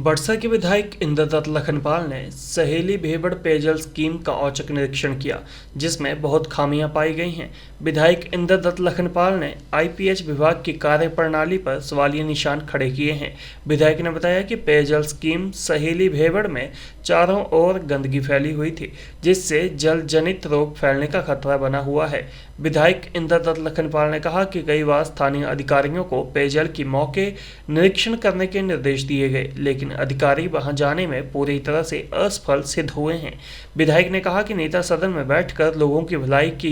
बड़सा के विधायक इंद्रदत्त लखनपाल ने सहेली भेबड़ पेयजल स्कीम का औचक निरीक्षण किया, जिसमें बहुत खामियां पाई गई हैं। विधायक इंद्रदत्त लखनपाल ने आईपीएच विभाग की कार्यप्रणाली पर सवालिया निशान खड़े किए हैं। विधायक ने बताया कि पेयजल स्कीम सहेली भेबड़ में चारों ओर गंदगी फैली हुई थी, जिससे जल जनित रोग फैलने का खतरा बना हुआ है। विधायक इंद्रदत्त लखनपाल ने कहा कि कई बार स्थानीय अधिकारियों को पेयजल की मौके निरीक्षण करने के निर्देश दिए गए, लेकिन अधिकारी वहां जाने में पूरी तरह से असफल सिद्ध हुए हैं। विधायक ने कहा कि नेता सदन में बैठकर लोगों की भलाई की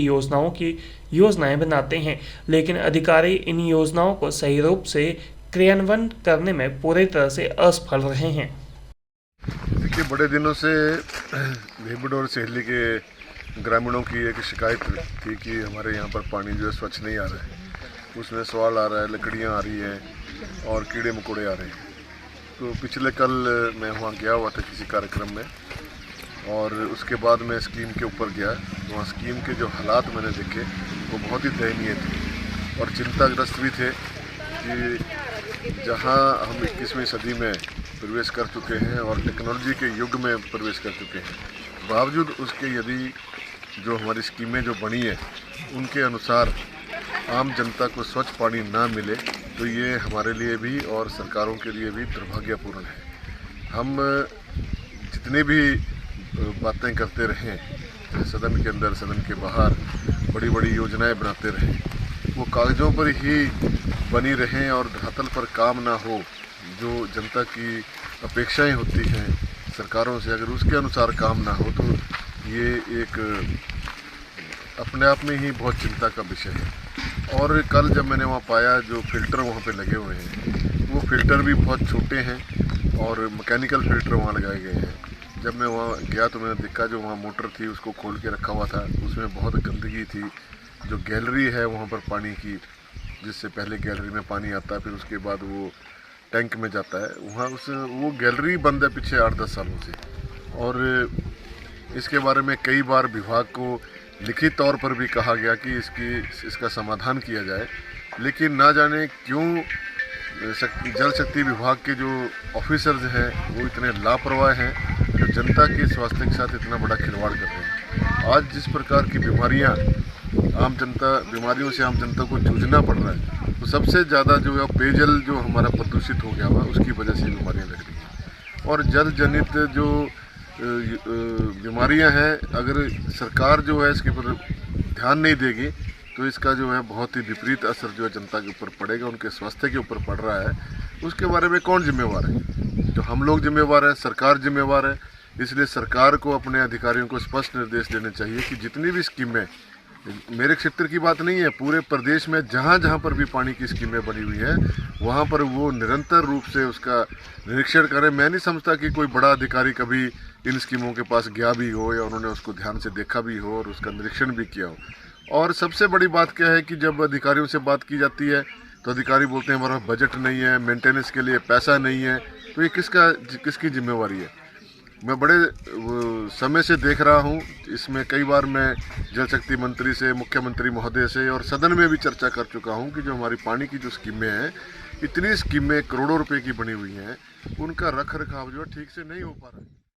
योजनाएं बनाते हैं, लेकिन अधिकारी इन योजनाओं को सही रूप से क्रियान्वयन करने में पूरी तरह से असफल रहे हैं। देखिए, बड़े दिनों से भेबड़ और सहेली के ग्रामीणों की एक शिकायत थी कि हमारे यहाँ पर पानी जो है स्वच्छ नहीं आ रहा है। उसमें सवाल आ रहा है, लकड़ियाँ आ रही हैं और कीड़े मकोड़े आ रहे हैं। तो पिछले कल मैं वहाँ गया हुआ था किसी कार्यक्रम में, और उसके बाद मैं स्कीम के ऊपर गया। वहाँ स्कीम के जो हालात मैंने देखे वो बहुत ही दयनीय थे और चिंताग्रस्त भी थे कि जहाँ हम 21वीं सदी में प्रवेश कर चुके हैं और टेक्नोलॉजी के युग में प्रवेश कर चुके हैं, बावजूद उसके यदि जो हमारी स्कीमें जो बनी है उनके अनुसार आम जनता को स्वच्छ पानी ना मिले, तो ये हमारे लिए भी और सरकारों के लिए भी दुर्भाग्यपूर्ण है। हम जितने भी बातें करते रहें, सदन के अंदर सदन के बाहर बड़ी बड़ी योजनाएं बनाते रहें, वो कागज़ों पर ही बनी रहें और धरातल पर काम ना हो। जो जनता की अपेक्षाएं होती हैं सरकारों से, अगर उसके अनुसार काम ना हो तो ये एक अपने आप में ही बहुत चिंता का विषय है। और कल जब मैंने वहाँ पाया जो फ़िल्टर वहाँ पे लगे हुए हैं, वो फ़िल्टर भी बहुत छोटे हैं और मैकेनिकल फ़िल्टर वहाँ लगाए गए हैं। जब मैं वहाँ गया तो मैंने देखा जो वहाँ मोटर थी उसको खोल के रखा हुआ था, उसमें बहुत गंदगी थी। जो गैलरी है वहाँ पर पानी की, जिससे पहले गैलरी में पानी आता है फिर उसके बाद वो टैंक में जाता है, वहाँ वो गैलरी बंद है पिछले 8-10 सालों से। और इसके बारे में कई बार विभाग को लिखित तौर पर भी कहा गया कि इसका समाधान किया जाए, लेकिन ना जाने क्यों जल शक्ति विभाग के जो ऑफिसर्स हैं वो इतने लापरवाह हैं, जो जनता के स्वास्थ्य के साथ इतना बड़ा खिलवाड़ कर रहे हैं। आज जिस प्रकार की बीमारियों से आम जनता को जूझना पड़ रहा है, तो सबसे ज़्यादा जो है पेयजल जो हमारा प्रदूषित हो गया हुआ, उसकी वजह से बीमारियाँ लग रही हैं। और जल जनित जो बीमारियां हैं, अगर सरकार जो है इसके ऊपर ध्यान नहीं देगी तो इसका जो है बहुत ही विपरीत असर जो है जनता के ऊपर पड़ेगा, उनके स्वास्थ्य के ऊपर पड़ रहा है। उसके बारे में कौन जिम्मेवार है? जो हम लोग जिम्मेवार हैं, सरकार जिम्मेवार है। इसलिए सरकार को अपने अधिकारियों को स्पष्ट निर्देश देने चाहिए कि जितनी भी स्कीमें, मेरे क्षेत्र की बात नहीं है, पूरे प्रदेश में जहाँ जहाँ पर भी पानी की स्कीमें बनी हुई हैं वहाँ पर वो निरंतर रूप से उसका निरीक्षण करें। मैं नहीं समझता कि कोई बड़ा अधिकारी कभी इन स्कीमों के पास गया भी हो या उन्होंने उसको ध्यान से देखा भी हो और उसका निरीक्षण भी किया हो। और सबसे बड़ी बात क्या है कि जब अधिकारियों से बात की जाती है तो अधिकारी बोलते हैं हमारा बजट नहीं है, मेंटेनेंस के लिए पैसा नहीं है। तो ये किसकी जिम्मेवारी है? मैं बड़े समय से देख रहा हूँ, इसमें कई बार मैं जल शक्ति मंत्री से, मुख्यमंत्री महोदय से और सदन में भी चर्चा कर चुका हूँ कि जो हमारी पानी की जो स्कीमें हैं, इतनी स्कीमें करोड़ों रुपए की बनी हुई हैं, उनका रख रखाव जो है ठीक से नहीं हो पा रहा है।